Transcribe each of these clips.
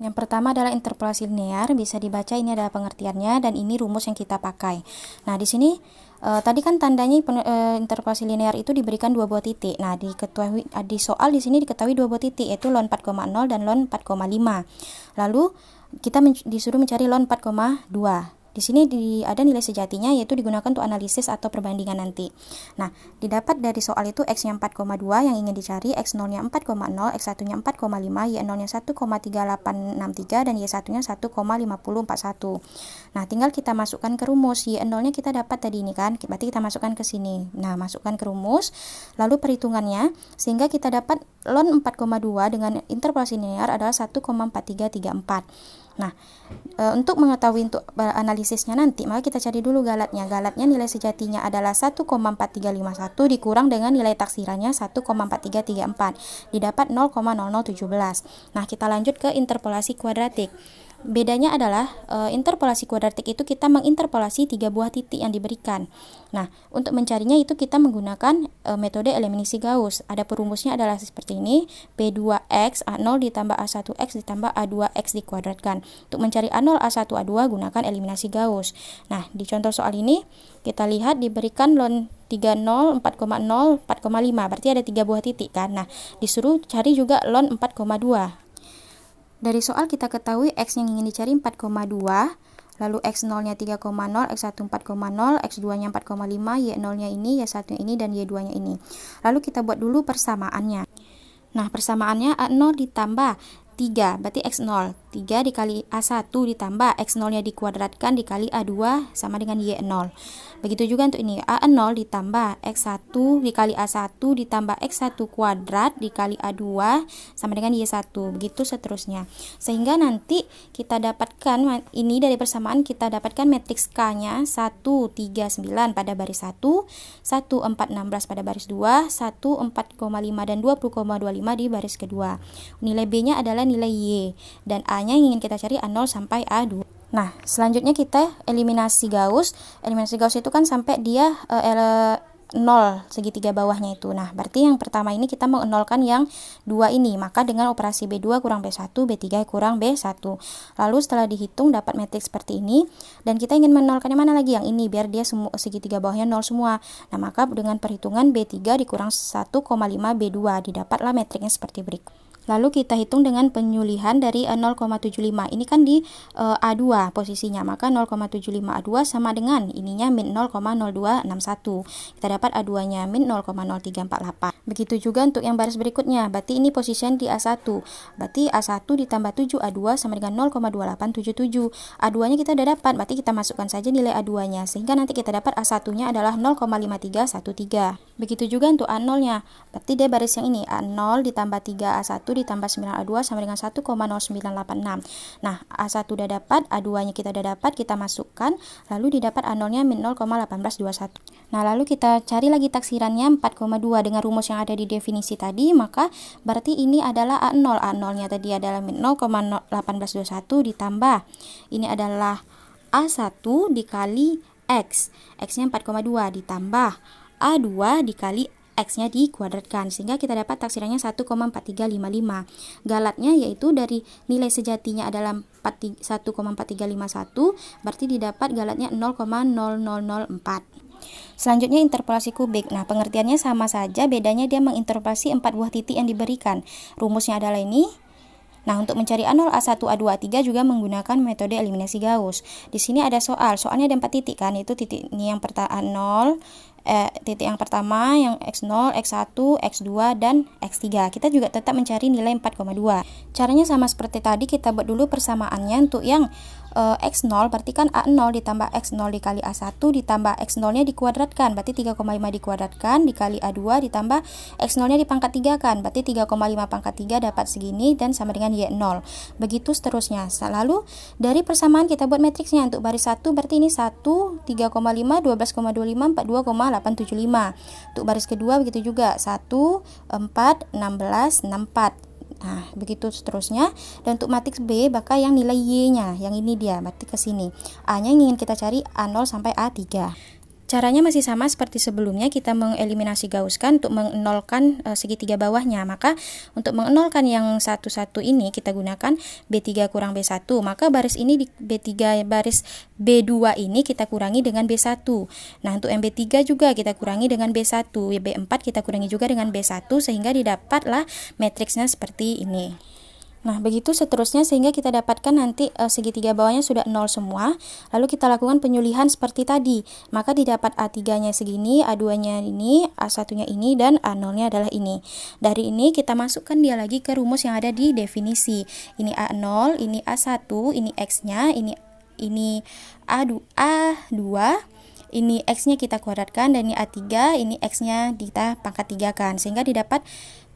Yang pertama adalah interpolasi linear, bisa dibaca ini adalah pengertiannya dan ini rumus yang kita pakai. Nah, di sini tadi kan tandanya interpolasi linear itu diberikan dua buah titik. Nah, di soal di sini diketahui dua buah titik, yaitu ln 4,0 dan ln 4,5. Lalu kita disuruh mencari ln 4,2. Di sini ada nilai sejatinya, yaitu digunakan untuk analisis atau perbandingan nanti. Nah, didapat dari soal itu X-nya 4,2 yang ingin dicari, X0-nya 4,0, X1-nya 4,5, Y0-nya 1,3863, dan Y1-nya 1,5041. Nah, tinggal kita masukkan ke rumus. Y0-nya kita dapat tadi ini kan, berarti kita masukkan ke sini. Nah, masukkan ke rumus, lalu perhitungannya, sehingga kita dapat ln 4,2 dengan interpolasi linear adalah 1,4334. Nah, untuk mengetahui untuk analisisnya nanti, maka kita cari dulu galatnya. Galatnya nilai sejatinya adalah 1,4351 dikurang dengan nilai taksirannya 1,4334, didapat 0,0017. Nah, kita lanjut ke interpolasi kuadratik. Bedanya adalah interpolasi kuadratik itu kita menginterpolasi 3 buah titik yang diberikan. Nah, untuk mencarinya itu kita menggunakan metode eliminasi Gauss. Ada perumusnya adalah seperti ini, P2X A0 ditambah A1X ditambah A2X dikuadratkan. Untuk mencari A0, A1, A2 gunakan eliminasi Gauss. Nah, di contoh soal ini kita lihat diberikan ln 30, 4,0, 4,5, berarti ada 3 buah titik kan. Nah, disuruh cari juga ln 4,2. Dari soal kita ketahui X yang ingin dicari 4,2, lalu X0-nya 3,0, X1 4,0, X2-nya 4,5, Y0-nya ini, Y1 ini, dan Y2-nya ini. Lalu kita buat dulu persamaannya. Nah, persamaannya A0 ditambah 3, berarti X0. 3 dikali A1 ditambah X0-nya dikuadratkan dikali A2 sama dengan Y0. Begitu juga untuk ini, A0 ditambah X1 dikali A1 ditambah X1 kuadrat dikali A2 sama dengan Y1. Begitu seterusnya. Sehingga nanti kita dapatkan, ini dari persamaan kita dapatkan matriks K-nya 1, 3, 9 pada baris 1, 1, 4, 16 pada baris 2, 1, 4,5 dan 20,25 di baris kedua. Nilai B-nya adalah nilai Y, dan A-nya ingin kita cari A0 sampai A2. Nah, selanjutnya kita eliminasi Gauss. Eliminasi Gauss itu kan sampai dia 0 segitiga bawahnya itu. Nah, berarti yang pertama ini kita menolkan yang 2 ini. Maka dengan operasi B2 kurang B1, B3 kurang B1. Lalu setelah dihitung dapat matriks seperti ini. Dan kita ingin menolkan yang mana lagi? Yang ini, biar dia segitiga bawahnya 0 semua. Nah, maka dengan perhitungan B3 dikurang 1,5 B2. Didapatlah matriksnya seperti berikut. Lalu kita hitung dengan penyulihan dari 0,75. Ini kan di A2 posisinya, maka 0,75 A2 sama dengan ininya min 0,0261. Kita dapat A2-nya min 0,0348. Begitu juga untuk yang baris berikutnya, berarti ini posisinya di A1. Berarti A1 ditambah 7 A2 sama dengan 0,2877. A2-nya kita udah dapat, berarti kita masukkan saja nilai A2-nya, sehingga nanti kita dapat A1-nya adalah 0,5313. Begitu juga untuk A0-nya, berarti dia baris yang ini, A0 ditambah 3 A1 ditambah 9 A2 sama dengan 1,0986. Nah, A1 udah dapat, A2-nya kita udah dapat, kita masukkan, lalu didapat A0-nya min 0,1821. Nah, lalu kita cari lagi taksirannya 4,2 dengan rumus yang ada di definisi tadi, maka berarti ini adalah A0. A0-nya tadi adalah min 0,1821 ditambah, ini adalah A1 dikali X. X-nya 4,2 ditambah A2 dikali X-nya dikuadratkan, sehingga kita dapat taksirannya 1,4355. Galatnya yaitu dari nilai sejatinya adalah 1,4351, berarti didapat galatnya 0,0004. Selanjutnya interpolasi kubik. Nah, pengertiannya sama saja, bedanya dia menginterpolasi 4 buah titik yang diberikan. Rumusnya adalah ini. Nah, untuk mencari A0, A1, A2, A3 juga menggunakan metode eliminasi Gauss. Di sini ada soalnya ada 4 titik kan, itu titik ini yang pertama A0, titik yang pertama yang X0, X1, X2, dan X3. Kita juga tetap mencari nilai 4,2. Caranya sama seperti tadi, kita buat dulu persamaannya. Untuk yang X0 berarti kan A0 ditambah X0 dikali A1 ditambah X0-nya dikuadratkan, berarti 3,5 dikuadratkan dikali A2 ditambah X0-nya dipangkat 3 kan, berarti 3,5 pangkat 3 dapat segini dan sama dengan Y0. Begitu seterusnya. Lalu dari persamaan kita buat matriksnya. Untuk baris 1 berarti ini 1, 3,5, 12,25, 42,875. Untuk baris kedua begitu juga, 1, 4, 16, 64. Nah, begitu seterusnya. Dan untuk matriks B, maka yang nilai Y-nya, yang ini dia, berarti ke sini. A-nya ingin kita cari A0 sampai A3. Caranya masih sama seperti sebelumnya, kita mengeliminasi Gauss-kan untuk menolkan segitiga bawahnya. Maka untuk menolkan yang satu-satu ini kita gunakan B3 kurang B1. Maka baris ini di B3 baris B2 ini kita kurangi dengan B1. Nah, untuk yang B3 juga kita kurangi dengan B1. B4 kita kurangi juga dengan B1 sehingga didapatlah matriksnya seperti ini. Nah, begitu seterusnya sehingga kita dapatkan nanti segitiga bawahnya sudah 0 semua. Lalu kita lakukan penyulihan seperti tadi. Maka didapat A3-nya segini, A2-nya ini, A1-nya ini, dan A0-nya adalah ini. Dari ini kita masukkan dia lagi ke rumus yang ada di definisi. Ini A0, ini A1, ini X-nya, ini A2, ini X-nya kita kuadratkan, dan ini A3, ini X-nya kita pangkat 3 kan. Sehingga didapat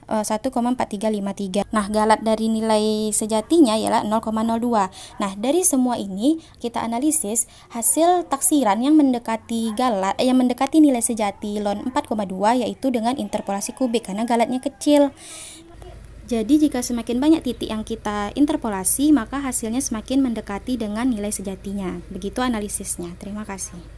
1,4353. Nah, galat dari nilai sejatinya ialah 0,02. Nah, dari semua ini kita analisis hasil taksiran yang mendekati galat, yang mendekati nilai sejati ln 4,2 yaitu dengan interpolasi kubik karena galatnya kecil. Jadi jika semakin banyak titik yang kita interpolasi, maka hasilnya semakin mendekati dengan nilai sejatinya. Begitu analisisnya. Terima kasih.